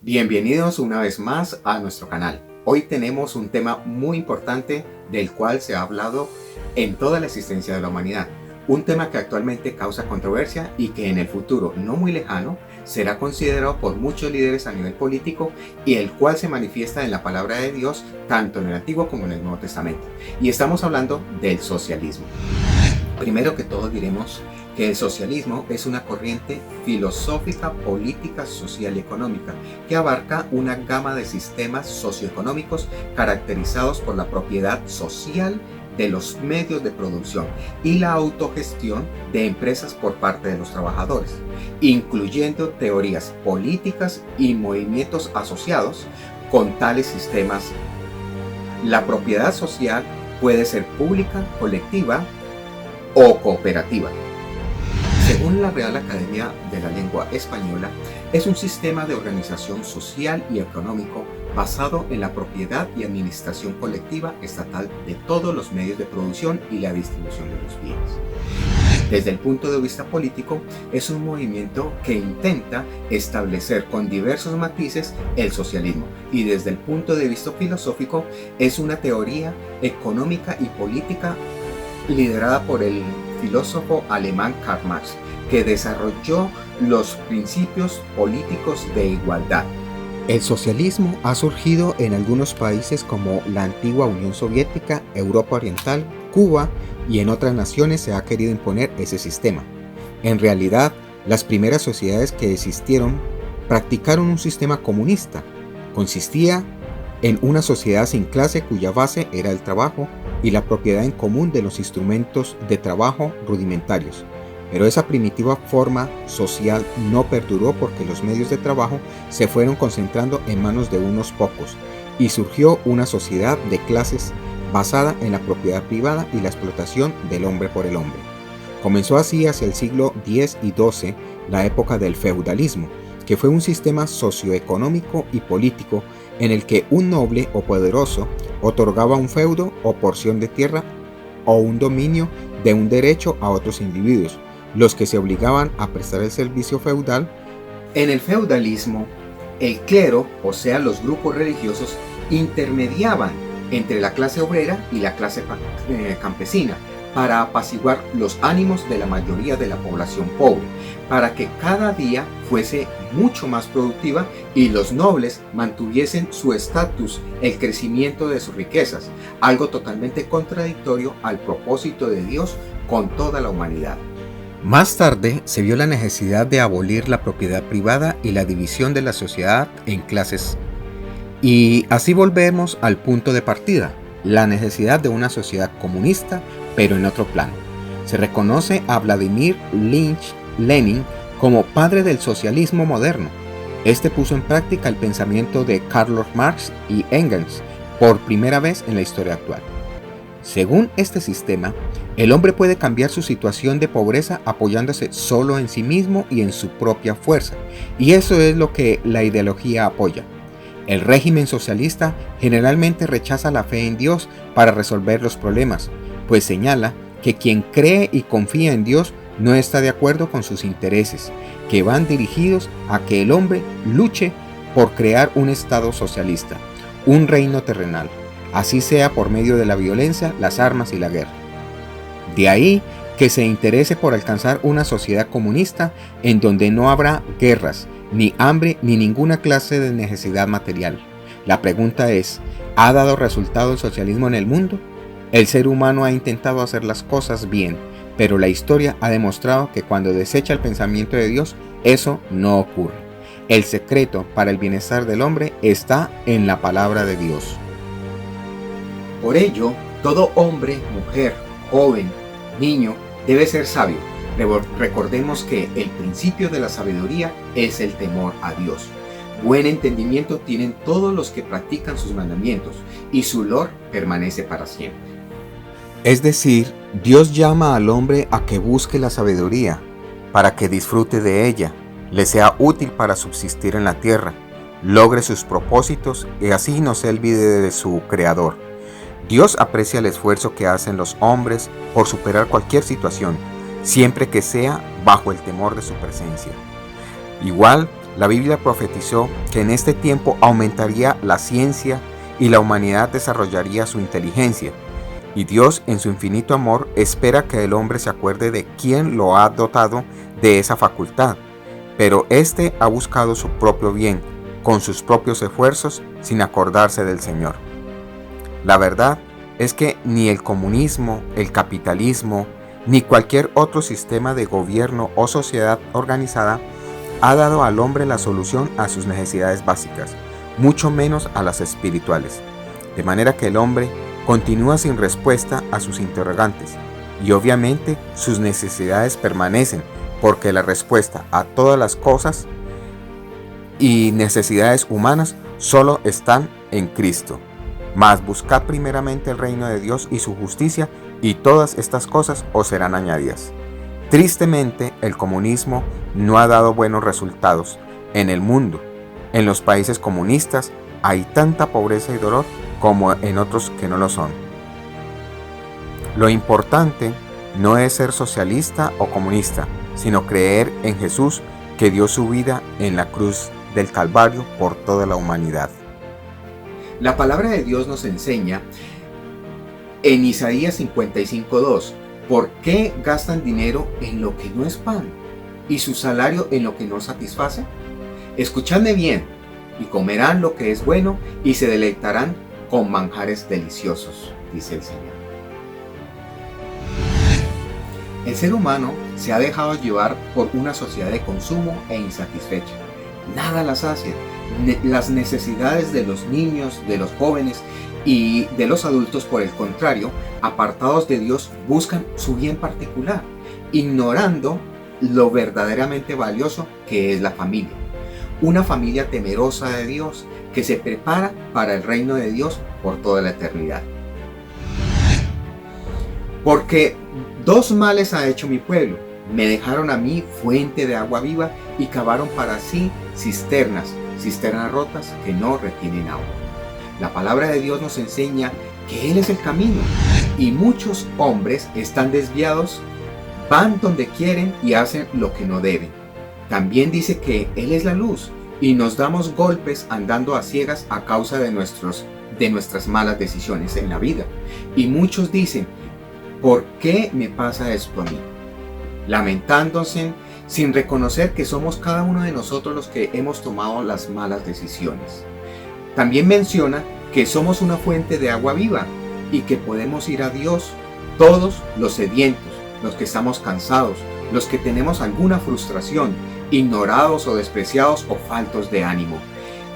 Bienvenidos una vez más a nuestro canal. Hoy tenemos un tema muy importante del cual se ha hablado en toda la existencia de la humanidad. Un tema que actualmente causa controversia y que en el futuro no muy lejano será considerado por muchos líderes a nivel político y el cual se manifiesta en la palabra de Dios tanto en el Antiguo como en el Nuevo Testamento. Y estamos hablando del socialismo. Primero que todo diremos que el socialismo es una corriente filosófica, política, social y económica que abarca una gama de sistemas socioeconómicos caracterizados por la propiedad social de los medios de producción y la autogestión de empresas por parte de los trabajadores, incluyendo teorías políticas y movimientos asociados con tales sistemas. La propiedad social puede ser pública, colectiva o cooperativa. Según la Real Academia de la Lengua Española, es un sistema de organización social y económico basado en la propiedad y administración colectiva estatal de todos los medios de producción y la distribución de los bienes. Desde el punto de vista político, es un movimiento que intenta establecer con diversos matices el socialismo, y desde el punto de vista filosófico es una teoría económica y política liderada por el filósofo alemán Karl Marx, que desarrolló los principios políticos de igualdad. El socialismo ha surgido en algunos países como la antigua Unión Soviética, Europa Oriental, Cuba, y en otras naciones se ha querido imponer ese sistema. En realidad, las primeras sociedades que existieron practicaron un sistema comunista. Consistía en una sociedad sin clase cuya base era el trabajo y la propiedad en común de los instrumentos de trabajo rudimentarios. Pero esa primitiva forma social no perduró porque los medios de trabajo se fueron concentrando en manos de unos pocos y surgió una sociedad de clases basada en la propiedad privada y la explotación del hombre por el hombre. Comenzó así hacia el siglo X y XII la época del feudalismo, que fue un sistema socioeconómico y político en el que un noble o poderoso otorgaba un feudo o porción de tierra o un dominio de un derecho a otros individuos, los que se obligaban a prestar el servicio feudal. En el feudalismo, el clero, o sea los grupos religiosos, intermediaban entre la clase obrera y la clase campesina para apaciguar los ánimos de la mayoría de la población pobre, para que cada día fuese mucho más productiva y los nobles mantuviesen su estatus, el crecimiento de sus riquezas, algo totalmente contradictorio al propósito de Dios con toda la humanidad. Más tarde se vio la necesidad de abolir la propiedad privada y la división de la sociedad en clases. Y así volvemos al punto de partida, la necesidad de una sociedad comunista, pero en otro plano. Se reconoce a Vladimir Ilich Lenin como padre del socialismo moderno. Este puso en práctica el pensamiento de Karl Marx y Engels por primera vez en la historia actual. Según este sistema, el hombre puede cambiar su situación de pobreza apoyándose solo en sí mismo y en su propia fuerza, y eso es lo que la ideología apoya. El régimen socialista generalmente rechaza la fe en Dios para resolver los problemas, pues señala que quien cree y confía en Dios no está de acuerdo con sus intereses, que van dirigidos a que el hombre luche por crear un estado socialista, un reino terrenal, así sea por medio de la violencia, las armas y la guerra. De ahí que se interese por alcanzar una sociedad comunista en donde no habrá guerras, ni hambre, ni ninguna clase de necesidad material. La pregunta es, ¿ha dado resultado el socialismo en el mundo? El ser humano ha intentado hacer las cosas bien, pero la historia ha demostrado que cuando desecha el pensamiento de Dios, eso no ocurre. El secreto para el bienestar del hombre está en la palabra de Dios. Por ello, todo hombre, mujer, joven, niño, debe ser sabio. Recordemos que el principio de la sabiduría es el temor a Dios. Buen entendimiento tienen todos los que practican sus mandamientos, y su olor permanece para siempre. Es decir, Dios llama al hombre a que busque la sabiduría, para que disfrute de ella, le sea útil para subsistir en la tierra, logre sus propósitos y así no se olvide de su Creador. Dios aprecia el esfuerzo que hacen los hombres por superar cualquier situación, siempre que sea bajo el temor de su presencia. Igual, La Biblia profetizó que en este tiempo aumentaría la ciencia y la humanidad desarrollaría su inteligencia. Y Dios, en su infinito amor, espera que el hombre se acuerde de quién lo ha dotado de esa facultad. Pero éste ha buscado su propio bien, con sus propios esfuerzos, sin acordarse del Señor. La verdad es que ni el comunismo, el capitalismo, ni cualquier otro sistema de gobierno o sociedad organizada ha dado al hombre la solución a sus necesidades básicas, mucho menos a las espirituales. De manera que el hombre continúa sin respuesta a sus interrogantes, y obviamente sus necesidades permanecen, porque la respuesta a todas las cosas y necesidades humanas solo están en Cristo. Mas buscad primeramente el reino de Dios y su justicia, y todas estas cosas os serán añadidas. Tristemente, el comunismo no ha dado buenos resultados en el mundo. En los países comunistas hay tanta pobreza y dolor como en otros que no lo son. Lo importante no es ser socialista o comunista, sino creer en Jesús, que dio su vida en la cruz del Calvario por toda la humanidad. La palabra de Dios nos enseña en Isaías 55:2, ¿por qué gastan dinero en lo que no es pan y su salario en lo que no satisface? Escuchadme bien, y comerán lo que es bueno y se deleitarán con manjares deliciosos, dice el Señor. El ser humano se ha dejado llevar por una sociedad de consumo e insatisfecha. Nada la sacia. Las necesidades de los niños, de los jóvenes y de los adultos, por el contrario, apartados de Dios, buscan su bien particular, ignorando lo verdaderamente valioso que es la familia. Una familia temerosa de Dios que se prepara para el reino de Dios por toda la eternidad. Porque dos males ha hecho mi pueblo. Me dejaron a mí fuente de agua viva y cavaron para sí cisternas rotas que no retienen agua. La palabra de Dios nos enseña que Él es el camino, y muchos hombres están desviados, van donde quieren y hacen lo que no deben. También dice que Él es la luz, y nos damos golpes andando a ciegas a causa de nuestras malas decisiones en la vida. Y muchos dicen, ¿por qué me pasa esto a mí? Lamentándose sin reconocer que somos cada uno de nosotros los que hemos tomado las malas decisiones. También menciona que somos una fuente de agua viva y que podemos ir a Dios todos los sedientos, los que estamos cansados, los que tenemos alguna frustración, ignorados o despreciados o faltos de ánimo.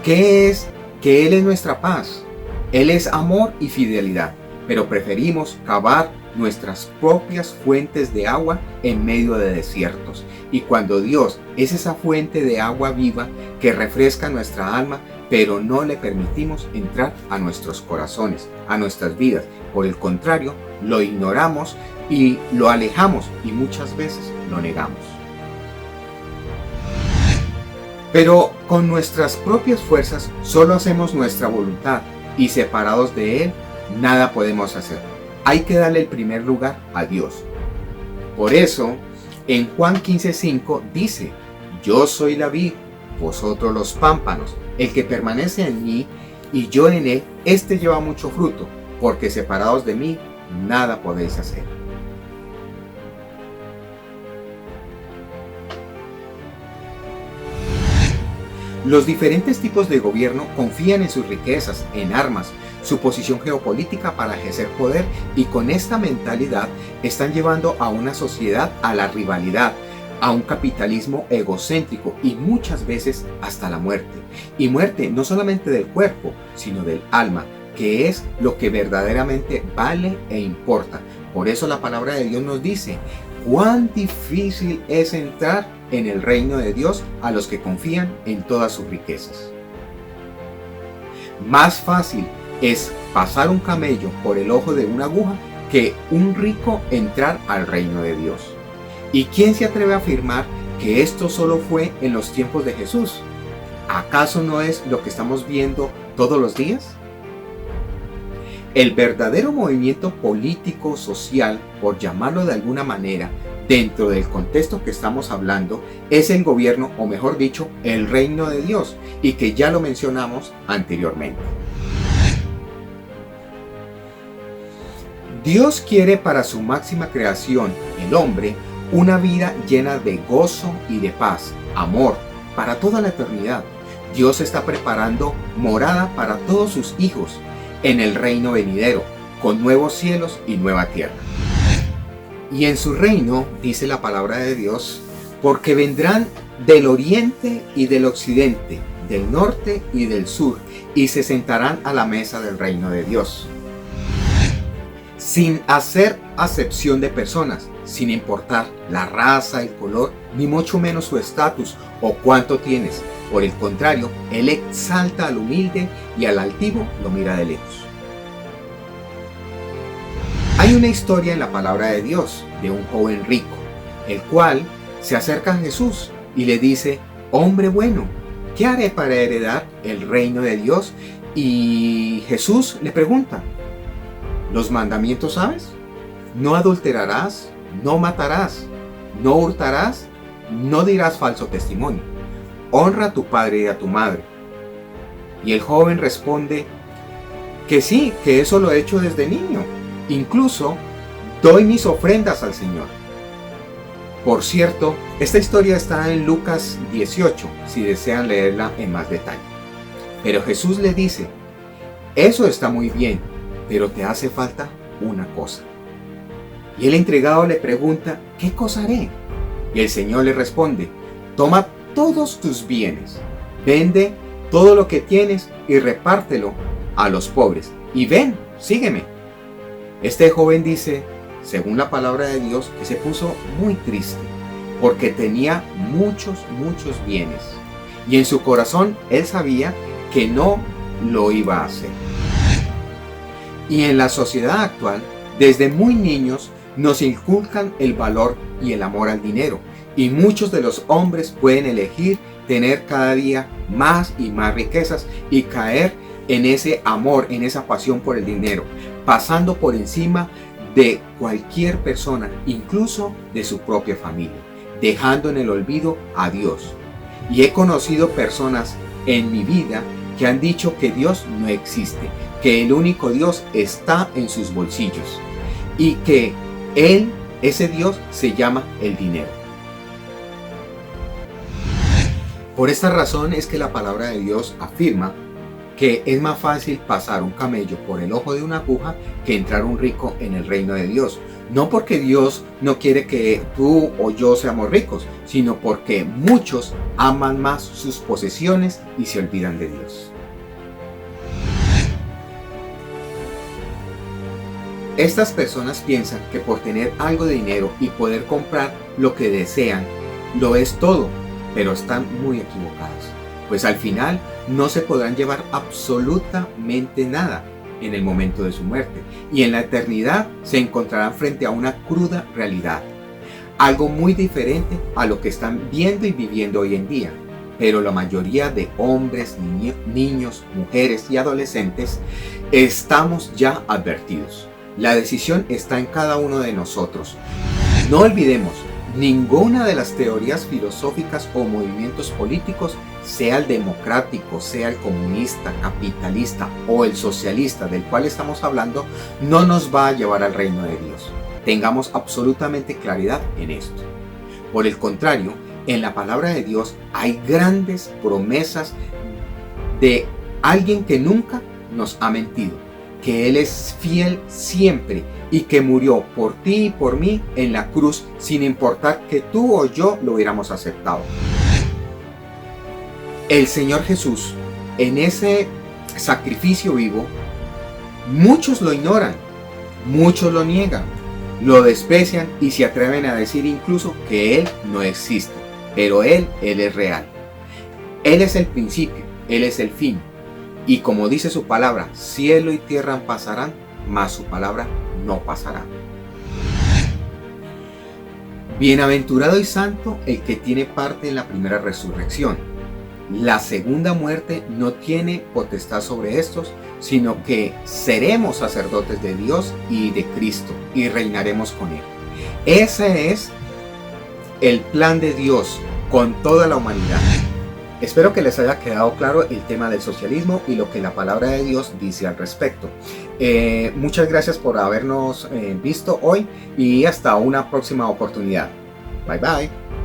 ¿Qué es? Que Él es nuestra paz. Él es amor y fidelidad, pero preferimos cavar nuestras propias fuentes de agua en medio de desiertos. Y cuando Dios es esa fuente de agua viva que refresca nuestra alma, pero no le permitimos entrar a nuestros corazones, a nuestras vidas. Por el contrario, lo ignoramos y lo alejamos, y muchas veces lo negamos. Pero con nuestras propias fuerzas solo hacemos nuestra voluntad, y separados de Él nada podemos hacer. Hay que darle el primer lugar a Dios. Por eso, en Juan 15:5 dice, yo soy la vid, vosotros los pámpanos. El que permanece en mí y yo en él, éste lleva mucho fruto, porque separados de mí, nada podéis hacer. Los diferentes tipos de gobierno confían en sus riquezas, en armas, su posición geopolítica para ejercer poder, y con esta mentalidad están llevando a una sociedad a la rivalidad, a un capitalismo egocéntrico y muchas veces hasta la muerte. Y muerte no solamente del cuerpo, sino del alma, que es lo que verdaderamente vale e importa. Por eso la palabra de Dios nos dice, cuán difícil es entrar en el reino de Dios a los que confían en todas sus riquezas. Más fácil es pasar un camello por el ojo de una aguja que un rico entrar al reino de Dios. ¿Y quién se atreve a afirmar que esto solo fue en los tiempos de Jesús? ¿Acaso no es lo que estamos viendo todos los días? El verdadero movimiento político, social, por llamarlo de alguna manera, dentro del contexto que estamos hablando, es el gobierno, o mejor dicho, el reino de Dios, y que ya lo mencionamos anteriormente. Dios quiere para su máxima creación, el hombre, una vida llena de gozo y de paz, amor, para toda la eternidad. Dios está preparando morada para todos sus hijos en el reino venidero, con nuevos cielos y nueva tierra. Y en su reino, dice la palabra de Dios, porque vendrán del oriente y del occidente, del norte y del sur, y se sentarán a la mesa del reino de Dios. Sin hacer acepción de personas, sin importar la raza, el color, ni mucho menos su estatus o cuánto tienes. Por el contrario, Él exalta al humilde y al altivo lo mira de lejos. Hay una historia en la palabra de Dios de un joven rico, el cual se acerca a Jesús y le dice: hombre bueno, ¿qué haré para heredar el reino de Dios? Y Jesús le pregunta: ¿los mandamientos sabes? No adulterarás, no matarás, no hurtarás, no dirás falso testimonio, honra a tu padre y a tu madre. Y el joven responde que sí, que eso lo he hecho desde niño. Incluso doy mis ofrendas al Señor. Por cierto, esta historia está en Lucas 18, si desean leerla en más detalle. Pero Jesús le dice: eso está muy bien, pero te hace falta una cosa. Y el entregado le pregunta: ¿qué cosa haré? Y el Señor le responde: toma todos tus bienes, vende todo lo que tienes y repártelo a los pobres, y ven, sígueme. Este joven dice, según la palabra de Dios, que se puso muy triste porque tenía muchos bienes, y en su corazón él sabía que no lo iba a hacer. Y en la sociedad actual, desde muy niños nos inculcan el valor y el amor al dinero, y muchos de los hombres pueden elegir tener cada día más y más riquezas y caer en ese amor, en esa pasión por el dinero, pasando por encima de cualquier persona, incluso de su propia familia, dejando en el olvido a Dios. Y he conocido personas en mi vida que han dicho que Dios no existe, que el único Dios está en sus bolsillos y que Él, ese Dios, se llama el dinero. Por esta razón es que la palabra de Dios afirma que es más fácil pasar un camello por el ojo de una aguja que entrar un rico en el reino de Dios. No porque Dios no quiere que tú o yo seamos ricos, sino porque muchos aman más sus posesiones y se olvidan de Dios. Estas personas piensan que por tener algo de dinero y poder comprar lo que desean, lo es todo, pero están muy equivocados. Pues al final no se podrán llevar absolutamente nada en el momento de su muerte, y en la eternidad se encontrarán frente a una cruda realidad, algo muy diferente a lo que están viendo y viviendo hoy en día. Pero la mayoría de hombres, niños, mujeres y adolescentes estamos ya advertidos. La decisión está en cada uno de nosotros. No olvidemos, ninguna de las teorías filosóficas o movimientos políticos, sea el democrático, sea el comunista, capitalista o el socialista del cual estamos hablando, no nos va a llevar al reino de Dios. Tengamos absolutamente claridad en esto. Por el contrario, en la palabra de Dios hay grandes promesas de alguien que nunca nos ha mentido, que Él es fiel siempre y que murió por ti y por mí en la cruz sin importar que tú o yo lo hubiéramos aceptado. El Señor Jesús, en ese sacrificio vivo, muchos lo ignoran, muchos lo niegan, lo desprecian y se atreven a decir incluso que Él no existe, pero Él es real. Él es el principio, Él es el fin. Y como dice su palabra, cielo y tierra pasarán, mas su palabra no pasará. Bienaventurado y santo el que tiene parte en la primera resurrección. La segunda muerte no tiene potestad sobre estos, sino que seremos sacerdotes de Dios y de Cristo y reinaremos con Él. Esa es el plan de Dios con toda la humanidad. Espero que les haya quedado claro el tema del socialismo y lo que la palabra de Dios dice al respecto. Muchas gracias por habernos visto hoy y hasta una próxima oportunidad. Bye bye.